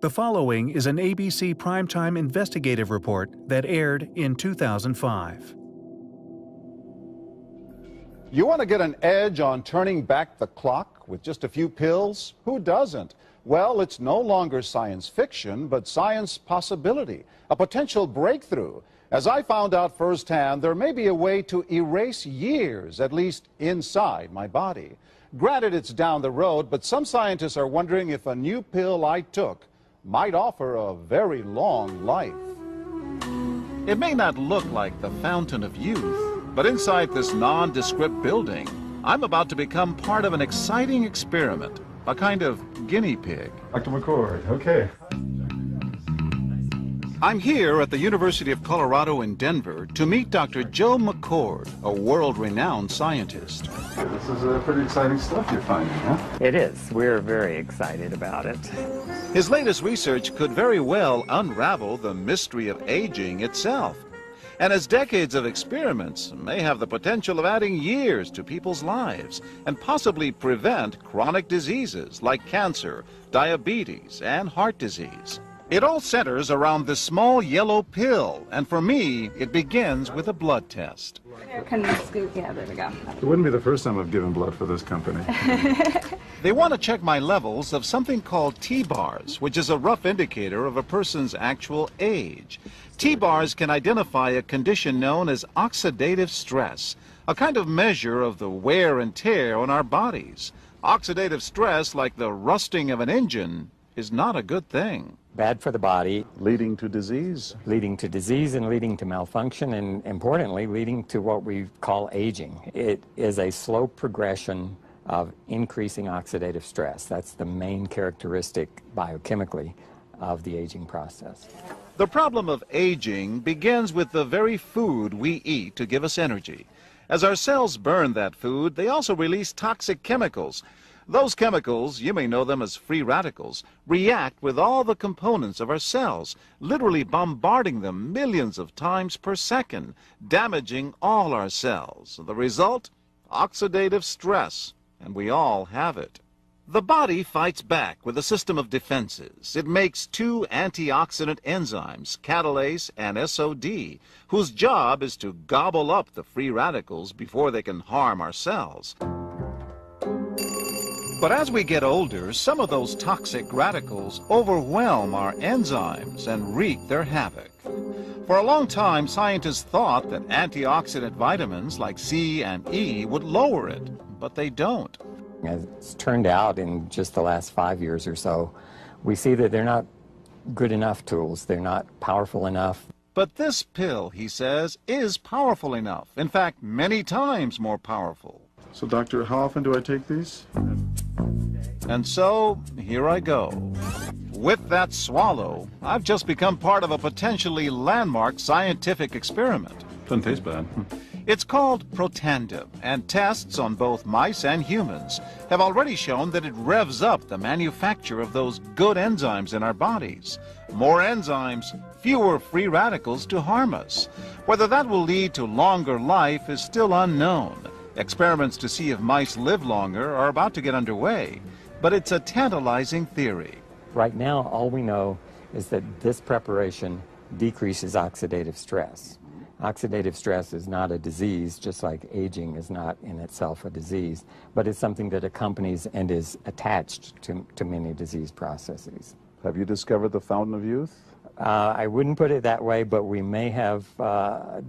The following is an ABC Primetime Investigative report that aired in 2005. You want to get an edge on turning back the clock with just a few pills? Who doesn't? Well, it's no longer science fiction, but science possibility, a potential breakthrough. As I found out firsthand, there may be a way to erase years, at least inside my body. Granted, it's down the road, but some scientists are wondering if a new pill I took might offer a very long life. It may not look like the fountain of youth, but inside this nondescript building, I'm about to become part of an exciting experiment, a kind of guinea pig. Dr. McCord, okay. I'm here at the University of Colorado in Denver to meet Dr. Joe McCord, a world-renowned scientist. This is pretty exciting stuff you're finding, huh? It is. We're very excited about it. His latest research could very well unravel the mystery of aging itself. And his decades of experiments may have the potential of adding years to people's lives and possibly prevent chronic diseases like cancer, diabetes, and heart disease. It all centers around this small yellow pill, and for me, it begins with a blood test. Can we scoop? Yeah, there we go. It wouldn't be the first time I've given blood for this company. They want to check my levels of something called T-bars, which is a rough indicator of a person's actual age. T-bars can identify a condition known as oxidative stress, a kind of measure of the wear and tear on our bodies. Oxidative stress, like the rusting of an engine, is not a good thing. Bad for the body. Leading to disease? Leading to disease and leading to malfunction, and importantly, leading to what we call aging. It is a slow progression of increasing oxidative stress. That's the main characteristic biochemically of the aging process. The problem of aging begins with the very food we eat to give us energy. As our cells burn that food, they also release toxic chemicals. Those chemicals, you may know them as free radicals, react with all the components of our cells, literally bombarding them millions of times per second, damaging all our cells. The result? Oxidative stress, and we all have it. The body fights back with a system of defenses. It makes two antioxidant enzymes, catalase and SOD, whose job is to gobble up the free radicals before they can harm our cells. But as we get older, some of those toxic radicals overwhelm our enzymes and wreak their havoc. For a long time, scientists thought that antioxidant vitamins like C and E would lower it, but they don't. As it's turned out in just the last 5 years or so, we see that they're not good enough tools. They're not powerful enough. But this pill, he says, is powerful enough. In fact, many times more powerful. So, doctor, how often do I take these? And so, here I go. With that swallow, I've just become part of a potentially landmark scientific experiment. Doesn't taste bad. It's called Protandim, and tests on both mice and humans have already shown that it revs up the manufacture of those good enzymes in our bodies. More enzymes, fewer free radicals to harm us. Whether that will lead to longer life is still unknown. Experiments to see if mice live longer are about to get underway, but it's a tantalizing theory. Right now, all we know is that this preparation decreases oxidative stress. Oxidative stress is not a disease, just like aging is not in itself a disease, but it's something that accompanies and is attached to many disease processes. Have you discovered the fountain of youth? I wouldn't put it that way, but we may have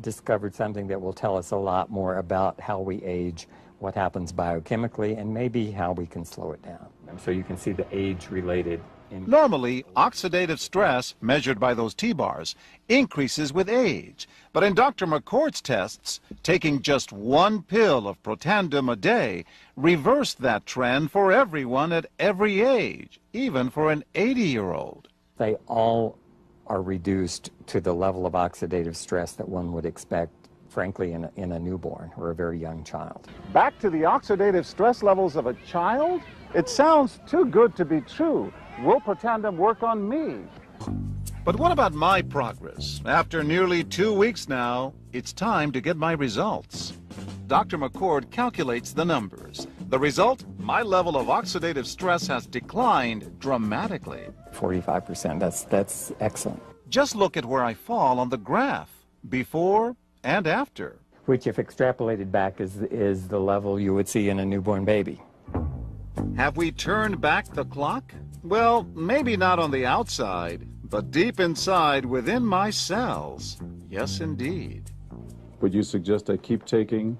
discovered something that will tell us a lot more about how we age, what happens biochemically, and maybe how we can slow it down. So you can see the age-related. Normally, oxidative stress, measured by those T-bars, increases with age. But in Dr. McCord's tests, taking just one pill of Protandim a day reversed that trend for everyone at every age, even for an 80-year-old. They all are reduced to the level of oxidative stress that one would expect, frankly, in a newborn or a very young child. Back to the oxidative stress levels of a child? It sounds too good to be true. Will Protandim work on me? But what about my progress? After nearly 2 weeks now, it's time to get my results. Dr. McCord calculates the numbers. The result? My level of oxidative stress has declined dramatically. 45%. That's excellent. Just look at where I fall on the graph, before and after. Which, if extrapolated back, is the level you would see in a newborn baby. Have we turned back the clock? Well, maybe not on the outside, but deep inside within my cells. Yes, indeed. Would you suggest I keep taking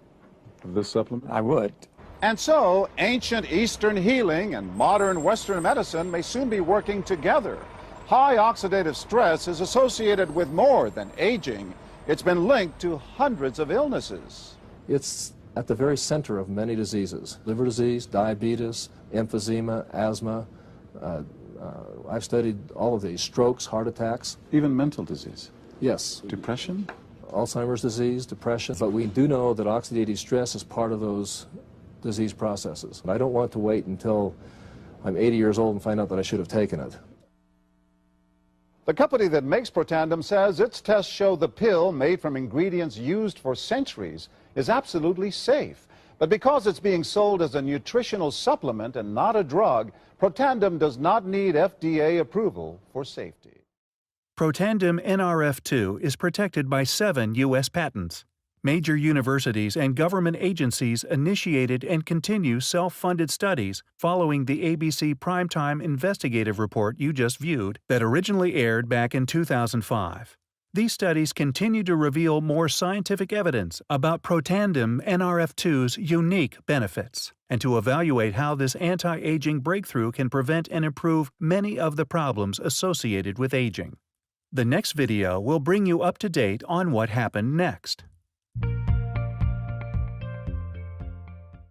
this supplement? I would. And so, ancient Eastern healing and modern Western medicine may soon be working together. High oxidative stress is associated with more than aging. It's been linked to hundreds of illnesses. It's at the very center of many diseases: liver disease, diabetes, emphysema, asthma. I've studied all of these: strokes, heart attacks. Even mental disease? Yes. Depression? Alzheimer's disease, depression. But we do know that oxidative stress is part of those disease processes. I don't want to wait until I'm 80 years old and find out that I should have taken it. The company that makes Protandim says its tests show the pill, made from ingredients used for centuries, is absolutely safe. But because it's being sold as a nutritional supplement and not a drug, Protandim does not need FDA approval for safety. Protandim NRF2 is protected by 7 U.S. patents. Major universities and government agencies initiated and continue self-funded studies following the ABC Primetime Investigative report you just viewed that originally aired back in 2005. These studies continue to reveal more scientific evidence about Protandim NRF2's unique benefits and to evaluate how this anti-aging breakthrough can prevent and improve many of the problems associated with aging. The next video will bring you up to date on what happened next.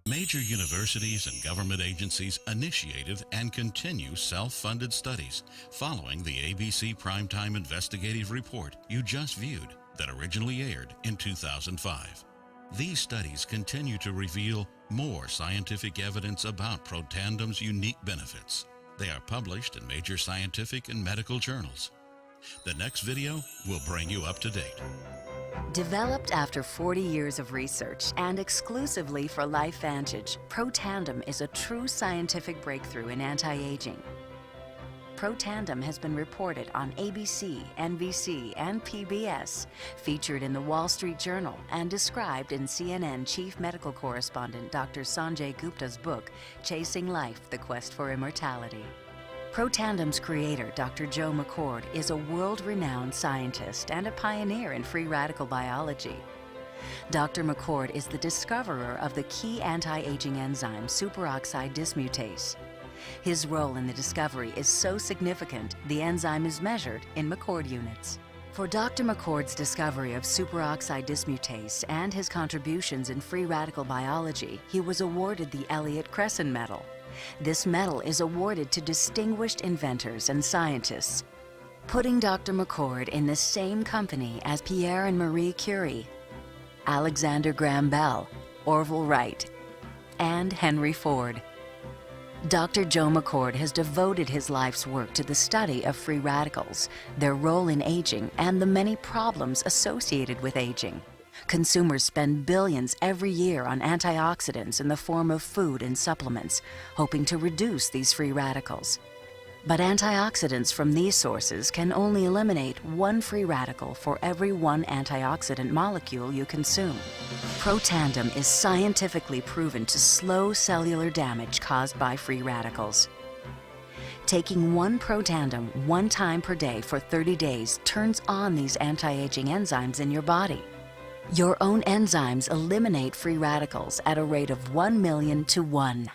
Major universities and government agencies initiated and continue self-funded studies following the ABC Primetime Investigative report you just viewed that originally aired in 2005. These studies continue to reveal more scientific evidence about Protandim's unique benefits. They are published in major scientific and medical journals. The next video will bring you up to date. Developed after 40 years of research and exclusively for Lifevantage, Protandim is a true scientific breakthrough in anti-aging. Protandim has been reported on ABC, NBC, and PBS, featured in the Wall Street Journal, and described in CNN Chief Medical Correspondent Dr. Sanjay Gupta's book, Chasing Life: The Quest for Immortality. Protandim's creator, Dr. Joe McCord, is a world-renowned scientist and a pioneer in free radical biology. Dr. McCord is the discoverer of the key anti-aging enzyme superoxide dismutase. His role in the discovery is so significant, the enzyme is measured in McCord units. For Dr. McCord's discovery of superoxide dismutase and his contributions in free radical biology, he was awarded the Elliott Cresson Medal. This medal is awarded to distinguished inventors and scientists, putting Dr. McCord in the same company as Pierre and Marie Curie, Alexander Graham Bell, Orville Wright, and Henry Ford. Dr. Joe McCord has devoted his life's work to the study of free radicals, their role in aging, and the many problems associated with aging. Consumers spend billions every year on antioxidants in the form of food and supplements, hoping to reduce these free radicals. But antioxidants from these sources can only eliminate 1 free radical for every 1 antioxidant molecule you consume. Protandim is scientifically proven to slow cellular damage caused by free radicals. Taking 1 Protandim 1 time per day for 30 days turns on these anti-aging enzymes in your body. Your own enzymes eliminate free radicals at a rate of 1 million to 1.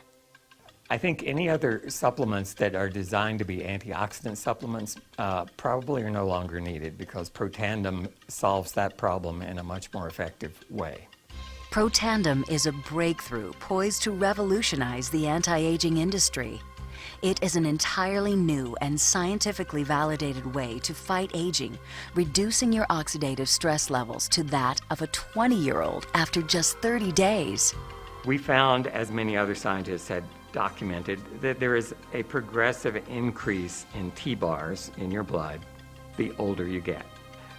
I think any other supplements that are designed to be antioxidant supplements probably are no longer needed because Protandim solves that problem in a much more effective way. Protandim is a breakthrough poised to revolutionize the anti-aging industry. It is an entirely new and scientifically validated way to fight aging, reducing your oxidative stress levels to that of a 20-year-old after just 30 days. We found, as many other scientists had documented, that there is a progressive increase in T-bars in your blood the older you get.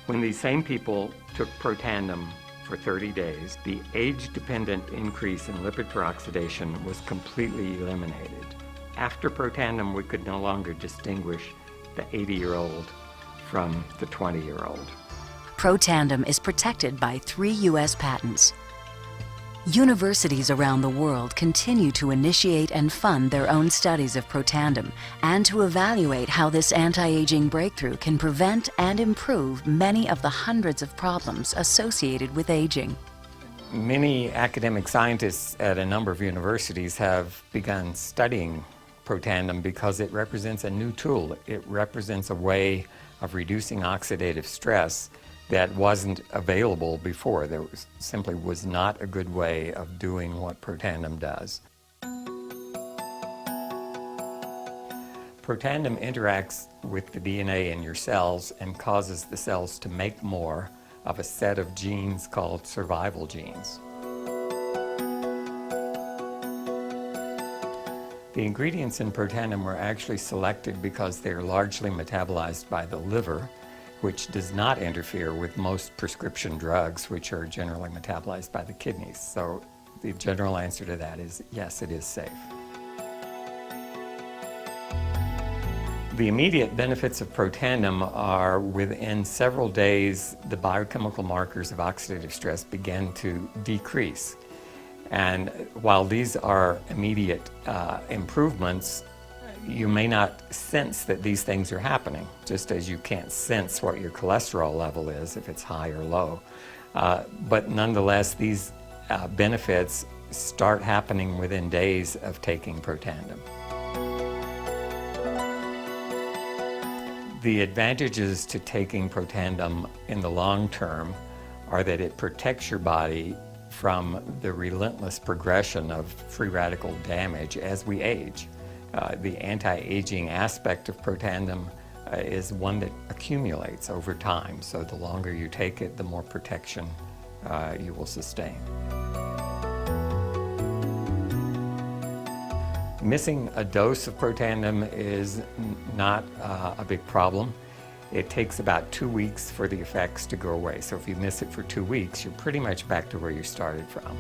When these same people took Protandim for 30 days, the age-dependent increase in lipid peroxidation was completely eliminated. After Protandim, we could no longer distinguish the 80-year-old from the 20-year-old. Protandim is protected by 3 U.S. patents. Universities around the world continue to initiate and fund their own studies of Protandim and to evaluate how this anti-aging breakthrough can prevent and improve many of the hundreds of problems associated with aging. Many academic scientists at a number of universities have begun studying Protandim because it represents a new tool. It represents a way of reducing oxidative stress that wasn't available before. There simply was not a good way of doing what Protandim does. Protandim interacts with the DNA in your cells and causes the cells to make more of a set of genes called survival genes. The ingredients in Protandim were actually selected because they're largely metabolized by the liver, which does not interfere with most prescription drugs, which are generally metabolized by the kidneys. So the general answer to that is yes, it is safe. The immediate benefits of Protandim are within several days, the biochemical markers of oxidative stress begin to decrease. And while these are immediate improvements, you may not sense that these things are happening, just as you can't sense what your cholesterol level is if it's high or low. But nonetheless, these benefits start happening within days of taking Protandim. The advantages to taking Protandim in the long term are that it protects your body from the relentless progression of free radical damage as we age. The anti-aging aspect of Protandim is one that accumulates over time, so the longer you take it, the more protection you will sustain. Missing a dose of Protandim is not a big problem. It takes about 2 weeks for the effects to go away, so if you miss it for 2 weeks, you're pretty much back to where you started from.